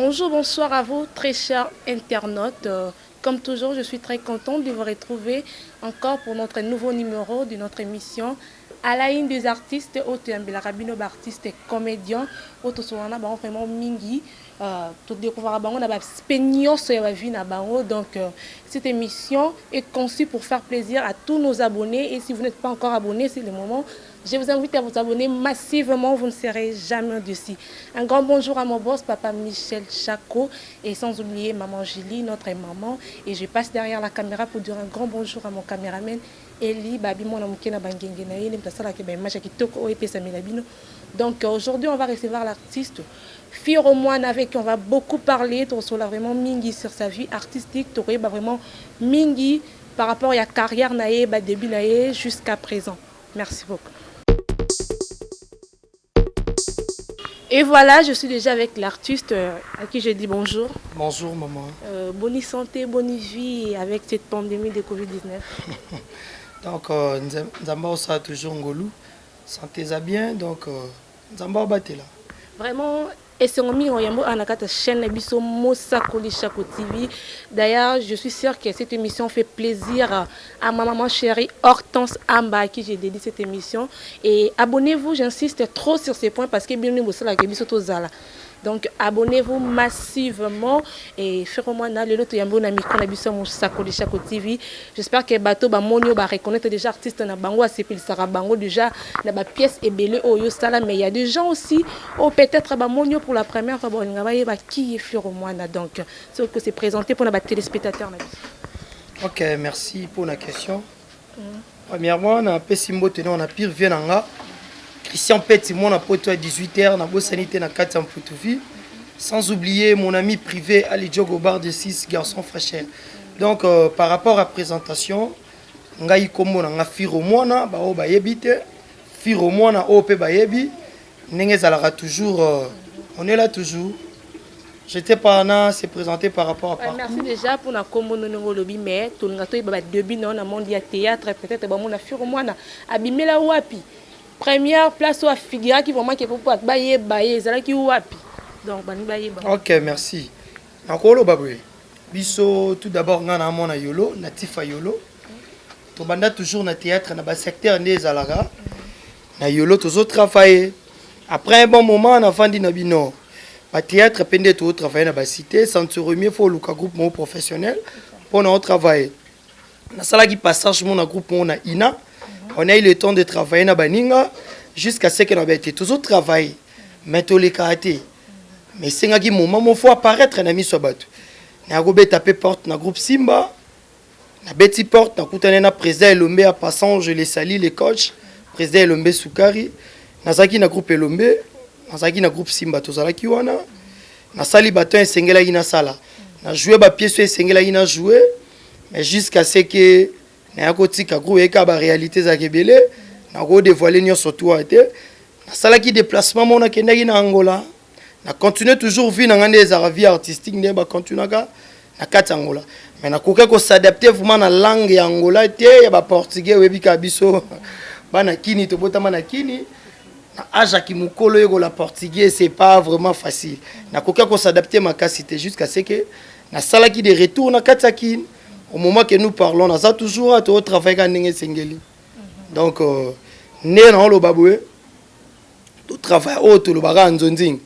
Bonjour, bonsoir à vous, très chers internautes. Comme toujours, je suis très contente de vous retrouver encore pour notre nouveau numéro de notre émission à la ligne des artistes, auto artistes et comédiens, auto vraiment mingi. Tout découvrir bango na ba spegnos ya vie na bango. Donc cette émission est conçue pour faire plaisir à tous nos abonnés et si vous n'êtes pas encore abonné, c'est le moment. Je vous invite à vous abonner massivement, vous ne serez jamais déçus. Un grand bonjour à mon boss, papa Michel Chaco, et sans oublier maman Julie, notre maman. Et je passe derrière la caméra pour dire un grand bonjour à mon caméraman, Eli, Babi, mon amour, donc aujourd'hui, on va recevoir l'artiste Firo Moine avec qui on va beaucoup parler. On sera vraiment mingi sur sa vie artistique. On va vraiment mingi par rapport à la carrière naïe, début naïe jusqu'à présent. Merci beaucoup. Et voilà, je suis déjà avec l'artiste à qui je dis bonjour. Bonjour maman. Bonne santé, bonne vie avec cette pandémie de Covid-19. Donc, Nzamba ça toujours ngolou. Santé bien, donc Nzamba batte là. Vraiment, et c'est en mis en la chaîne Biso Mosakoli Chaco TV. D'ailleurs, je suis sûre que cette émission fait plaisir à ma maman chérie Hortense Amba à qui j'ai dédié cette émission. Et abonnez-vous, j'insiste trop sur ces points parce que bien nous sommes là, donc abonnez-vous massivement et faites-moi le lot yambo na micro na biso Mosakoli Chaco TV. J'espère que bateau ba monio ba reconnaître déjà artistes na bango a sepil sara bango déjà na ba pièce et belé oyo sala, mais il y a des gens aussi ou peut-être ba monio pour la première fois bon ngaba ba qui est Furomwana, donc ce que c'est présenté pour les téléspectateurs. Ok, merci pour la question. Premièrement, on a Pessimbo tenant on a pire vienanga. Christian Petit, mon apôtre à 18h, na beau sanité na 4 Poutoufi. Sans oublier mon ami privé Ali Diogo au bar de 6 garçons frachel. Donc par rapport à la présentation, ngai komo na Firo Moine ba o ba yebite, Firo Moine o pe ba yebi, ndenge zalara toujours on est là toujours. J'étais pas là, c'est présenté par rapport à parcours. Merci déjà pour la commune lobby, mais tout le monde a début dans le monde du théâtre, peut-être ba mon Firo Moine abimela wapi. Première place à figure qui vraiment qui pour pas bailler ça qui wapi. Donc bani bailler. OK, merci. Nakolo babwe. Biso tout d'abord ngana mona yolo, natif à yolo. To banda toujours na théâtre na ba secteur des alaga. Na yolo toujours travailler. Après un bon moment on a vendu na bino. Ba théâtre pende tout travailler na ba cité, sans se remettre faut le groupe mon professionnel pour na travailler. Na sala qui passage mon groupe mon na ina. On a eu le temps de travailler na baninga jusqu'à ce qu'on a été toujours travailler. Mais tous les karaté. Mais c'est un moment où il faut apparaître na miso batu. Na go taper porte na groupe Simba. Na beti porte na kutana na président Elombe à passant je les salue les coachs. Président Elombe Soukari. Na zaki na groupe Elombe, na zaki na groupe Simba tozala ki wana. Na sali baton sengela ina sala. Na jouer ba pièce sengela ina jouer. Mais jusqu'à ce que na kotika groupe eka ba réalité za kebele na go dévoiler nyo surtout ate na sala ki déplacement mona kendaki na Angola na continuer toujours vie na ngane za vie artistique ne ba continuer na kati Angola mais na koka ko s'adapter vraiment na langue ya Angola te ya ba portugais webi ka biso bana kini to botama na kini na aja ki mukolo yego la portugais c'est pas vraiment facile na koka ko s'adapter ma casité jusqu'à ce que na sala ki de retour na kati kini. Au moment que nous parlons, on a toujours à travailler avec les Sengeli. Donc, nous avons le baboué, tout travail autre, le baga en zonzing.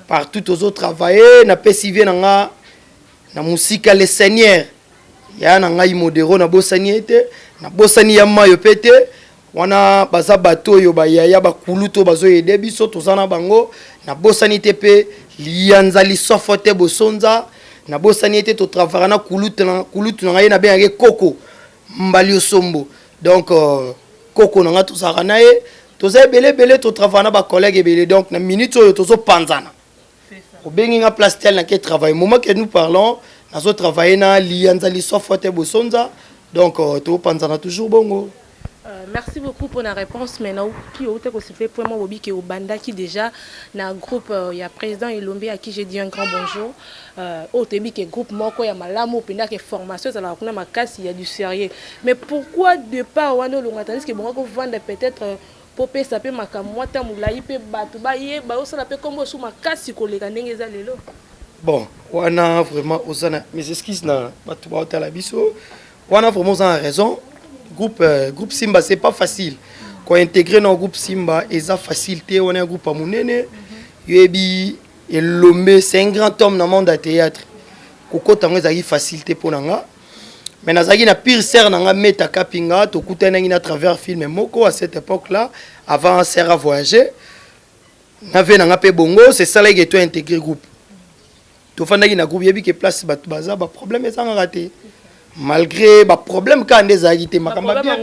Partout aux autres travailler, na pesivé na musique les seigneurs. Ya na imodero na bosaniete, na bosani ya mayo pete, wana baza bato yo ba ya ba kuluto bazo yede biso tozana bango, na bosanite pe lianza li sofote bosonza. Na bosaniete to travailler na kulutu na na bien koko mbali osombo donc koko na to sara na ye to za belé to travailler na ba collègue belé donc na minute oyo to zo panzana o bengi nga place tel na ke travail moment que nous parlons na zo travailler na lianza li sofote bosonza donc to panzana toujours bongo. Merci beaucoup pour la réponse. Maintenant, qui est aussi fait pour moi, qui au Banda qui déjà dans le groupe, il y a président Elombe à qui j'ai dit un grand bonjour. Au début, qui groupe Moko, il y a Malamo, puis il y a formation, ça a ma casse, il y a du sérieux. Mais pourquoi de pas on a le que bon, vendre peut-être pour payer ça peut ma camoite, moulaï peut battre, bailler, bah ça la peut comme sous ma casse, si collègue n'engage lelo. Bon, on a vraiment osana mes excuses na batu ba la biso. On a vraiment raison. Groupe Simba c'est pas facile. Quand intégrer dans groupe Simba, ils a facilité, on est un groupe à Mounene. Yebi et Lomé, c'est un grand homme dans le monde de théâtre. Koko tango ezaki facilité pour nanga. Mais nazaki na pire serre nanga meta kapinga to kutana na travers film moko à cette époque-là avant serre à voyager. N'avait nanga pe bongo, c'est ça là que tu as intégré groupe. To fandaki na groupe yebi que place batu baza ba problème ezanga raté. Malgré ba problème quand des agité makamba bien.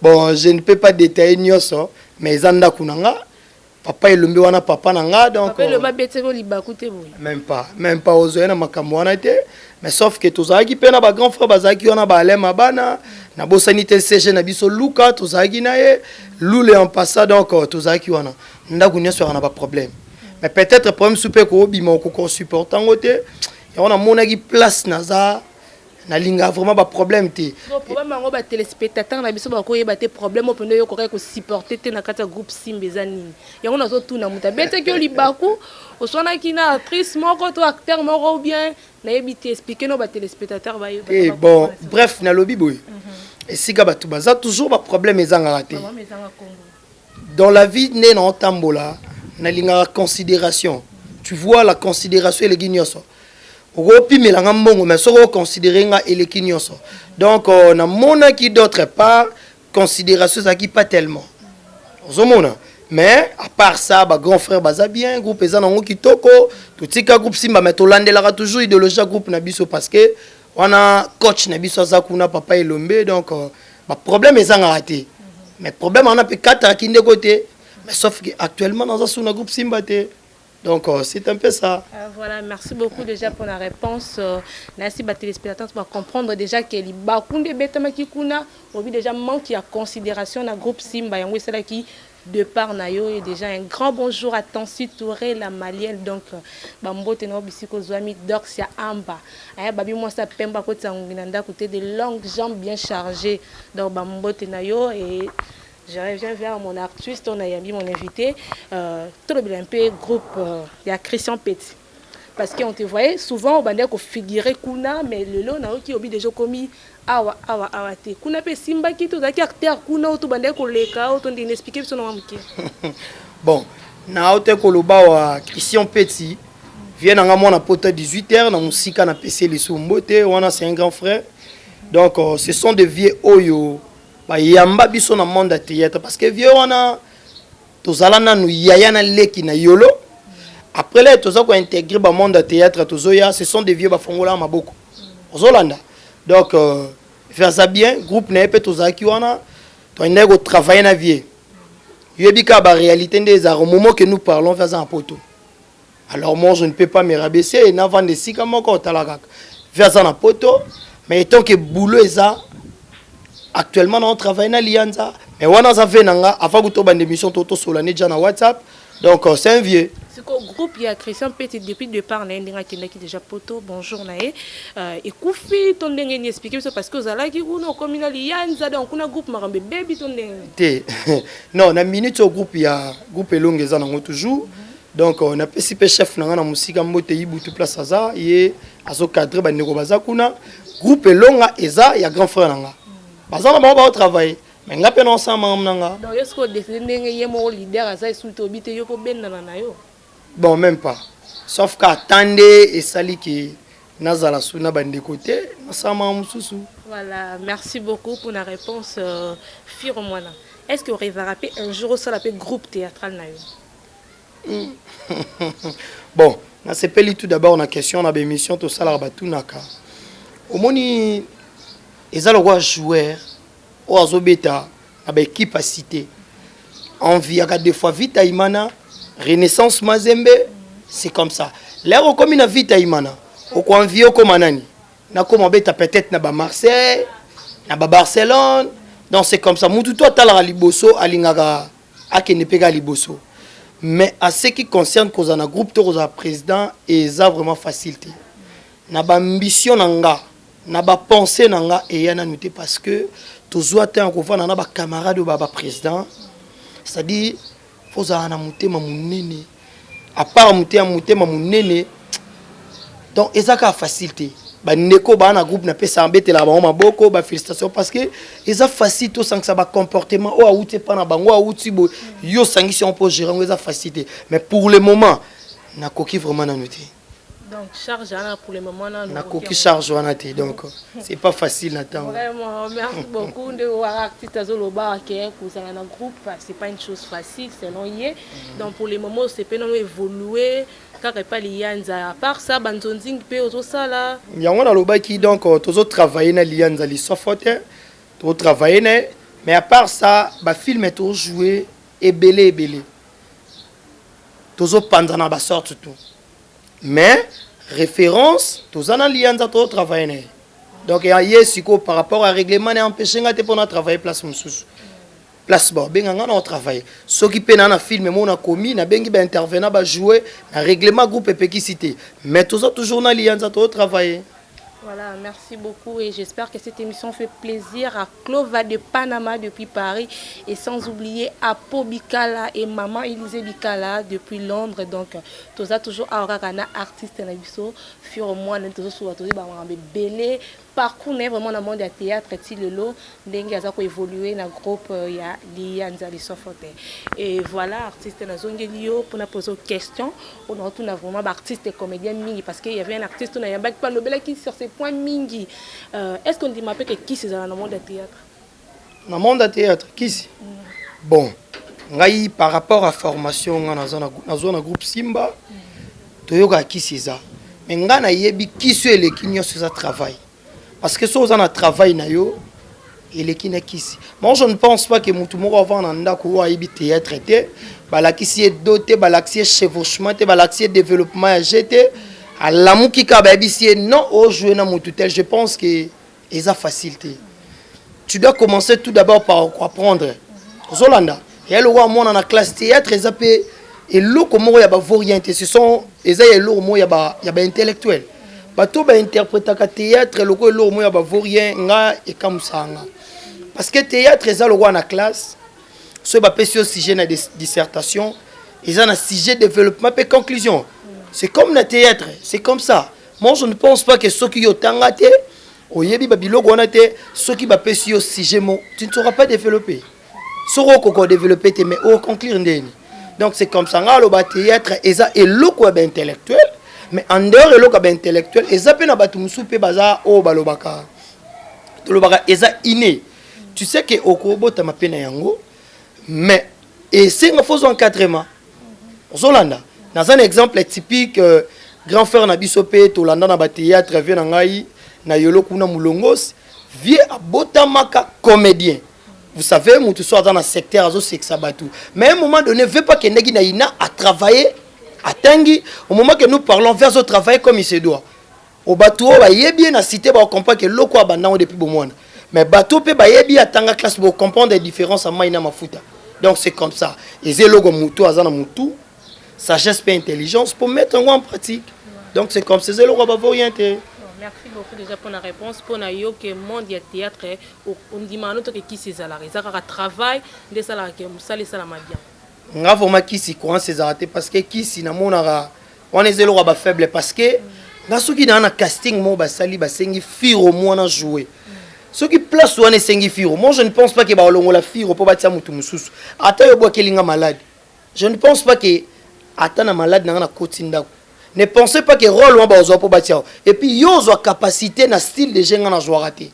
Bon, je ne peux pas détailler nyoso, mais zanda kunanga papa elombi wana papa nanga donc papa elomba beteko libaku te boy. Même pas ozoena makambo wana te, mais sauf que tozaki pe na ba grand frère bazaki wana ba alema bana na bosani te CG na biso Luka tozaki na ye lule en passant donc tozaki wana ndaku nyoso wana ba problème. Mais peut-être problème souper ko bima ko supportant côté et on a monaki place naza na linga vraiment ba problème té problème ngo ba téléspectateur na biso ba ko yeba té problème au pendo yo ko supporter té na kata groupe Simba nini yango na zo tuna muta bete ki libaku o sona ki na actrice moko to acteur moko bien na yebi té expliquer no ba téléspectateur ba yo et bon bref na lobby boy et si ga batu baza toujours ba problème ezanga raté dans la vie né na tambola na linga considération tu vois la considération et les guignoso Ropi melanga mbongo mais soko considérer nga eleki nyonso. Donc on a mona qui d'autre part considération ça qui pas tellement. Ozomona. Mais à part ça ba grand frère baza bien groupe ezana ngo kitoko tout tika groupe Simba mais to landela toujours idéologie groupe na biso parce que on a coach na biso za kuna papa Elombe donc ba problème ezanga raté. Mais problème on a pe 4 qui de côté mais sauf que actuellement dans un groupe Simba té. Donc, c'est un peu ça. Voilà, merci beaucoup déjà pour la réponse. Merci, les téléspectateurs, pour comprendre déjà que les Bakounde Betamakikuna ont déjà manqué à considération dans le groupe Simba. Et c'est là qui, de par Nayo, et déjà un grand bonjour à Tansi Touré, la malienne. Donc, Bambo Teno Bisiko Zouami, Dorsia Amba. Babi moi ça pemba côté Sanguinanda, côté de longues jambes bien chargées. Donc, Bambo Tenayo et. Je reviens vers mon artiste, on a mis mon invité, tout le un peu groupe, il y a Christian Petit. Parce qu'on te voyait souvent au bandé qu'on figurait Kuna, mais le lot n'a qui oublie déjà commis awa te. Kuna pe simba qui tout d'acteur Kuna tout bandé qu'on les cas, autant d'inexpliqué son nom qui. Bon, na autre koloba wa Christian Petit vient dans mon apote 18h dans musique na PC les Sumbote, on a c'est un grand frère. Donc ce sont des vieux oyo. Yamba biso na monde théâtre parce que vieux on a tozala na nu yaya na leki na yolo après là tozo ko intégrer ba monde théâtre tozoya ce sont des vieux ba fongola maboko ozolanda donc faire ça bien groupe na pe tozaki wana to ndeko travailler na vieux yebika ba réalité des arts au moment que nous parlons faire ça en poto alors moi je ne peux pas me rabaisser et na vendre si comme ko talaka faire ça en poto mais tant que boulot est ça. Actuellement, on travaille dans l'Ianza. Mais on a fait avant que tu aies une émission Toto Solane déjà dans WhatsApp. Donc, c'est un vieux. C'est quoi le groupe? Il y a Christian Petit depuis le départ. Il y a déjà Poto. Bonjour, Naé. Et Koufi, ton dengue expliqué parce que vous allez dire que nous comme l'Ianza, donc on a un groupe Marambe Baby ton dengue. Non, dans minute au groupe, il y a un groupe Elongue toujours. Donc, on a participé chef dans la musique en mode Ibutu Place Aza. Et à ce cadre, il y a un groupe Elongue Eza, il y a grand frère. Bazana ba travail mais ngape non ensemble nanga donc est-ce que décider yemo leader asa surtout bite yo ko benna na yo bon même pas sauf qu'attendez et sali qui nazala suna bande côté ensemble mususu. Voilà, merci beaucoup pour la réponse Firomwana. Est-ce que vous va rappeler un jour ça l'appelle groupe théâtral na yo? Bon, na sepeli tout d'abord na question na émission to sala batunaka omoni ezalo roi joueur o azobeta na ba équipe à cité envie à des fois Vita Imana Renaissance Mazembe c'est comme ça l'air comme na Vita Imana au quoi envie au comme nani na comme beta peut-être na ba Marseille na ba Barcelone donc c'est comme ça mutu toi tala liboso alingaka akene pega liboso mais à ce qui concerne cause na groupe to cause président et ça vraiment facilité na ba ambition nanga na ba pensée nanga et yana noté parce que toujours attend qu'on va na ba camarade ba président c'est-à-dire faut ça na mutema munene à part mutema munene donc ezaka facilité ba neko ba na groupe na pesa ambetela ba maboko ba félicitations parce que eza facile to sang ça ba comportement o auti pa na bango auti bo yo sangisi on peut gérer eza facilité mais pour le moment na koki vraiment na noté donc charge pour le moment na koki charge wana te donc c'est pas facile na temps vraiment merci beaucoup de voir artiste azoloba que vous avez un groupe c'est pas une chose facile selon yé donc pour le moment c'est pas non évoluer car pas lianza à part ça banzonzing pe auto ça là yango na lobaki donc tozo travailler na lianza li sofote to travailler mais à part ça ba film est to jouer ebele tozo pandana ba sorte tout mais référence tozana lianza to travailler donc yesiko par rapport à règlement n'est empêché ngate pour na travailler place mususu place bon benga ngana on travaille ceux qui pe na film mo na commis na bengi ba intervenant ba jouer na règlement groupe epekicité mais toujours na lianza to travailler. Voilà, merci beaucoup et j'espère que cette émission fait plaisir à Clova de Panama depuis Paris et sans oublier à Po Bikala et Maman Élisée Bikala depuis Londres. Donc, tout ça toujours à Oragana, artiste na biso, fur au moins, toujours sur la belé. Parcours n'est vraiment dans le monde du théâtre, Tilelo, Dengue Azako évolué dans le groupe Lianza Lissofote. Et voilà, artiste na Zongelio, pour nous poser des questions, on retourne vraiment artiste et comédien Mingi parce qu'il y avait un artiste, on a un pas le bel qui sur ces points Mingi. Est-ce qu'on dit que qui c'est dans le monde du théâtre? Dans le monde du théâtre, qui c'est? Bon, par rapport à la formation dans un groupe Simba, tu as qui c'est ça? Mais on a qui c'est les qui ont ce travail. Parce que si on a travail na yo, il est qui n'est qu'ici. Moi je ne pense pas que tout le monde va avoir un endroit où théâtre était, balaxi est doté, balaxi est chevauchement, balaxi est développement jeté, à l'amour qui cabe ici non au jouer na moututel. Je pense que c'est a facilité. Tu dois commencer tout d'abord par apprendre. Zolanda, il y a le roi moi dans la classe théâtre, ils appellent et l'eau comment il y a variété. Ce sont les l'eau moi il y a intellectuel. Bato ba interpréter théâtre loko lo mo ya ba vorien nga e kamusanga parce que théâtre eza lo na classe so ba pesi sujet na dissertation eza na sujet développement et conclusion c'est comme le théâtre c'est comme ça moi je ne pense pas que ceux qui yo tangate oyebi ba biloko na te ceux qui ba pesi sujet mo tu ne sauras pas développer soro ko développer te mais au conclure ndeni donc c'est comme ça nga lo ba théâtre eza eloko ba intellectuel. Mais en dehors de l'eau intellectuel, ils appellent à Batumsupe Baza au Balobaka. Ils sont innés. Tu sais que au Kobo, tu as ma yango. Mais, et c'est une fausse encadrement. Zolanda, dans un exemple typique, grand frère Nabisope, Tolanda na théâtre, vient en Aïe, na Yolo Kuna Moulongos, vient à Botamaka comédien. Vous savez, mon tout soit dans le secteur, c'est que ça bat tout. Mais à un moment donné, ne veut pas que Negi Naïna a travaillé. Atangi, au moment que nous parlons, vers au travail comme il se doit. Au bateau, il est bien à citer, on comprend que l'eau quoi abandonné depuis bon mois. Mais bateau peut y bien à classe pour comprendre les différences en maïna mafuta. Donc c'est comme ça. Et c'est logo moutou azana moutou, sagesse et intelligence pour mettre en pratique. Donc c'est comme ça, c'est logo orienté. Merci beaucoup déjà pour la réponse. Pour nous, que le monde du théâtre, on dit que qui c'est ça, ça travail, des salariés, ça les salariés. Nga vraiment kisi courant ces arrêtés parce que kisi na monara on est zéro ba faible parce que nga soki na casting mo ba sali ba sengi firo mo na jouer soki place on est sengi firo moi je ne pense pas que ba olongo la firo pour batia mutu mususu ata yo boa kelinga malade je ne pense pas que ata na malade na kotinda ne pensez pas que rôle on ba ozo pour batia et puis yo zo capacité na style de jenga na jouer raté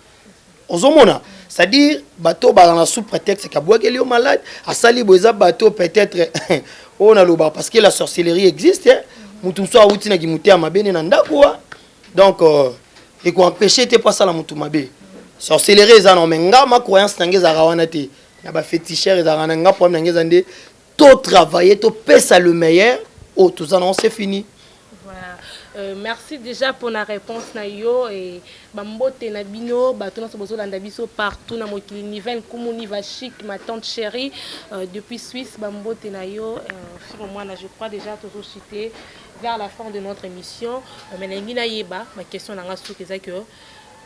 ozomona. C'est-à-dire, bateau dans sous prétexte qu'il est malade, à sali boza bateau peut-être on a le bar parce que la sorcellerie existe. Mutum soit outil na gimuté à mabene nanda quoi. Donc et qu'on empêcher t'es pas ça la mutum mabé. Sorcellerie ça non mais nga ma croyance n'engage à rawana te. Na ba féticheur za nga problème n'engage ande. Tout travailler, tout pèse le meilleur. Oh tout ça non c'est fini. Merci déjà pour la réponse nayo et bambote na bino batona so bozolanda biso partout na mokili niveau komoni va chic ma tante chérie depuis Suisse bambote nayo sur moi je crois déjà toujours cité vers la fin de notre émission mais ngina yeba ma question na nga souki za que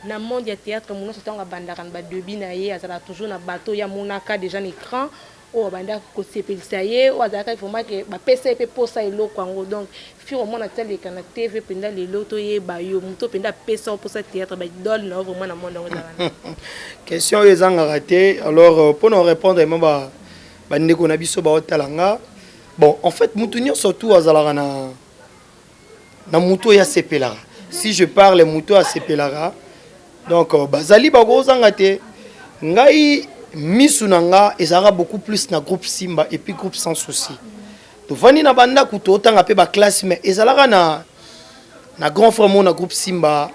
na monde ya théâtre mono c'est un bandara ba debi na ye azala toujours na bateau ya monaka déjà l'écran o banda ko sepelisa ye o azaka vraiment que ba pesa pe posa eloko yango donc fi au moins atali kana TV penda lelo to ye ba yo muto penda pesa posa théâtre ba idole na vraiment na monde ngozala question ezanga raté alors pour nous répondre même ba ndeko na biso ba otalanga bon en fait mutunyo surtout azala na muto ya sepelara si je parle muto ya sepelara donc bazali ba gozanga te ngai misunanga ezara beaucoup plus na groupe Simba et puis groupe Sans Souci to vani na banda kuto tanga pe ba classe mais ezalaka na grand frère mon na groupe Simba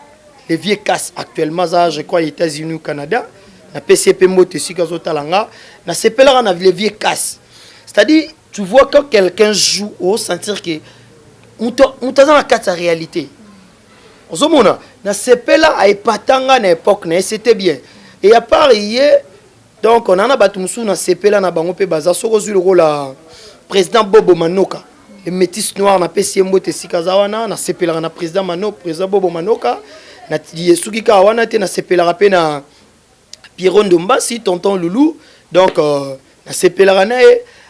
les vieux casse actuellement ça je crois aux États-Unis au Canada na PCP moto sikazo talanga na sepelaka na les vieux casse c'est-à-dire tu vois quand quelqu'un joue au sentir que on dans la carte réalité ozomona na sepela a epatanga na époque na c'était bien et à part hier donc on en a battu musu na sepela na bango pe baza soko zu le rôle président Bobo Manoka le métis noir na PCMO te sikazawana na sepela na président Bobo Manoka na yesuki ka wana te na sepela pe na Pierron Dombasi tonton Loulou donc na sepela na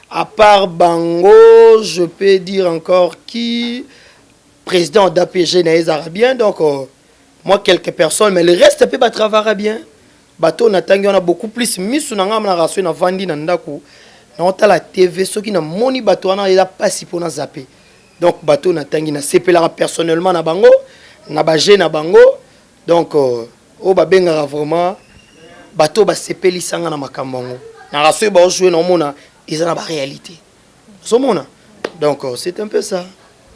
à part bango je peux dire encore qui président d'APG na arabien donc moi quelques personnes mais le reste peut pas travailler bien bateau na tangi on a beaucoup plus misu na ngam na raso na vandi na ndako na ota la TV ceux qui na moni bateau na ila pasi pour na zapper donc bateau na tangi na sepela personnellement na bango na bagé na bango donc o ba benga vraiment bateau ba sepeli sanga na makambango na raso ba jouer na mona ils ont la réalité somona donc c'est un peu ça.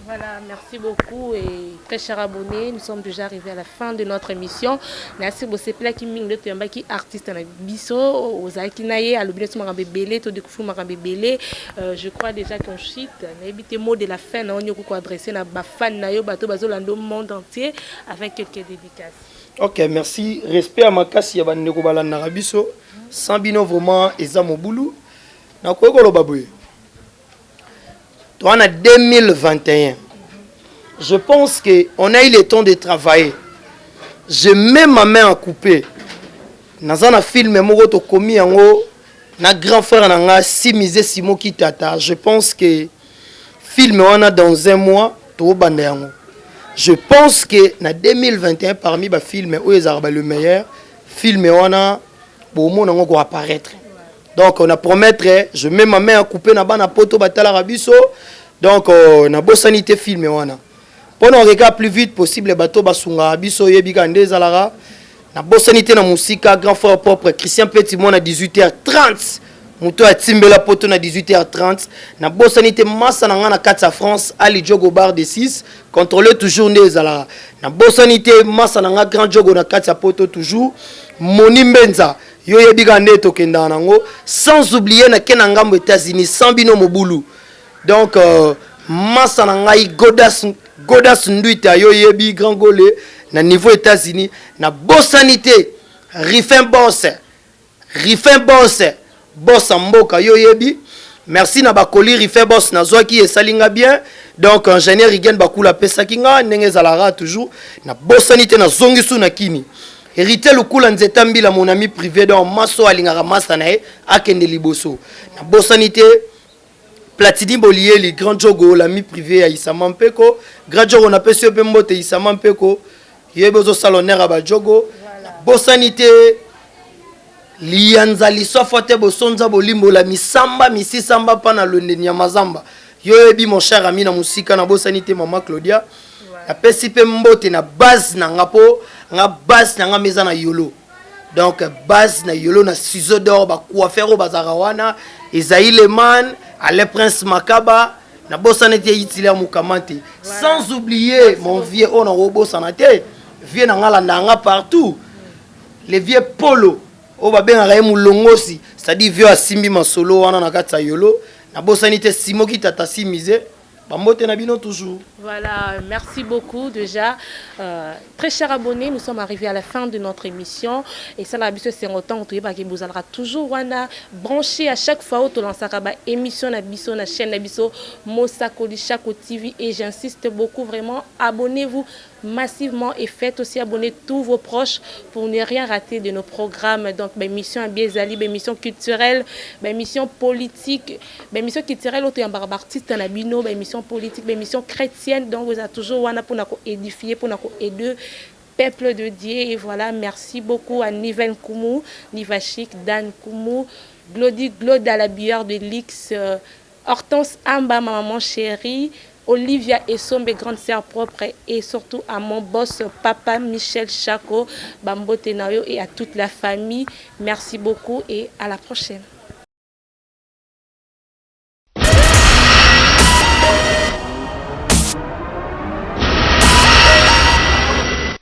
Voilà, merci beaucoup et très chers abonnés, nous sommes déjà arrivés à la fin de notre émission. Merci beaucoup, c'est plein qui ming de Tuyamba qui artiste na biso, aux Akinaye, à l'objet de Marambe Belé, tout de Koufou Marambe Belé. Je crois déjà qu'on chite, n'habitez mot de la fin, on y a adressé à Bafan Nayo, Bato Bazolando, monde entier, avec quelques dédicaces. Ok, merci. Respect à ma casse, il y a Bandeko Balan Narabiso. Sambino vraiment, Ezamo Boulou. Na quoi que baboué. En 2021, je pense qu'on a eu le temps de travailler. Je mets ma main à couper. Dans un film, na grand frère nanga Simisé Simo Kitata. Je pense que film on a dans un mois to bandeyango. Je pense que na 2021 parmi les films où ils ont le meilleur film on a pour mon nango apparaître. Donc on a promettre, je mets ma main à couper na bana poto batala rabiso. Donc na bosanité film wana. Pour nous regarder plus vite possible bateau basunga biso yebika ndezalara. Na bosanité na musika grand frère propre Christian Petit mon à 18h30. Muto a timbela poto na 18h30. Na bosanité massa na ngana 4 France Ali Jogo bar de 6 contrôler toujours ndezalara. Na bosanité massa na ngana grand Jogo na 4 poto toujours Moni Mbenza. Yo yebika ndeto kenda nango sans oublier na kenangambo États-Unis Sambino Mobulu. Donc massa na ngai Godas Nduita yo yebi grand golé na niveau États-Unis na bosanité Rifin Boss boss mboka yo yebi merci na bakoli Rifin Boss na zoaki esalinga bien donc ingénieur igen bakula pesa kinga ndenge zalara toujours na bosanité na zongisu na kini hérité lukula nzeta mbila mon ami privé donc maso alingaka massa na e akende liboso na bosanité Platini Bolieli, Grand Jogo, l'ami privé à Isama Mpeko. Grand Jogo, on a pu se faire Isama Mpeko. Il y a besoin de salonnaire à Jogo. Bosanité, Lianzali, Sofote, Bosonza, Bolimbo, la Misamba, Misisamba, Pana, le Nyamazamba. Yoebi, mon cher ami, na musika, na Bosanité, maman Claudia. La PCP Mbote, na base, na ngapo, na base, na maison na Yolo. Donc, base, na Yolo, na ciseaux d'or, ba coiffeur, bazarawana, Esaïe Leman. Allez Prince Makaba, na bosanité itilia mukamante. Sans oublier mon vieux on a robo sanate, vieux nanga partout. Les vieux polo, o ba ben raye mulongosi, c'est-à-dire vieux asimbi masolo wana na kata yolo, na bosanité Simo Kitata Simisé, Bambote Nabino toujours. Voilà, merci beaucoup déjà. Très chers abonnés, nous sommes arrivés à la fin de notre émission. Et ça, la c'est autant que vous allez toujours branché à chaque fois où on émission na biso na chaîne na biso Mosakoli Chako TV. Et j'insiste beaucoup, vraiment, abonnez-vous massivement et faites aussi abonner tous vos proches pour ne rien rater de nos programmes. Donc, émission à Biezali, émission culturelle, émission politique, émission culturelle, autre artiste en abino, émission politique, émission chrétienne. Donc, vous avez toujours wana pour nous édifier, pour nous aider. Peuple de Dieu. Et voilà, merci beaucoup à Niven Koumou, Nivachik, Dan Koumou, Glode à la bière de l'X, Hortense Amba, ma maman chérie, Olivia Essom, mes grandes sœurs propres, et surtout à mon boss, papa Michel Chako, Bambo Tenayo, et à toute la famille. Merci beaucoup et à la prochaine.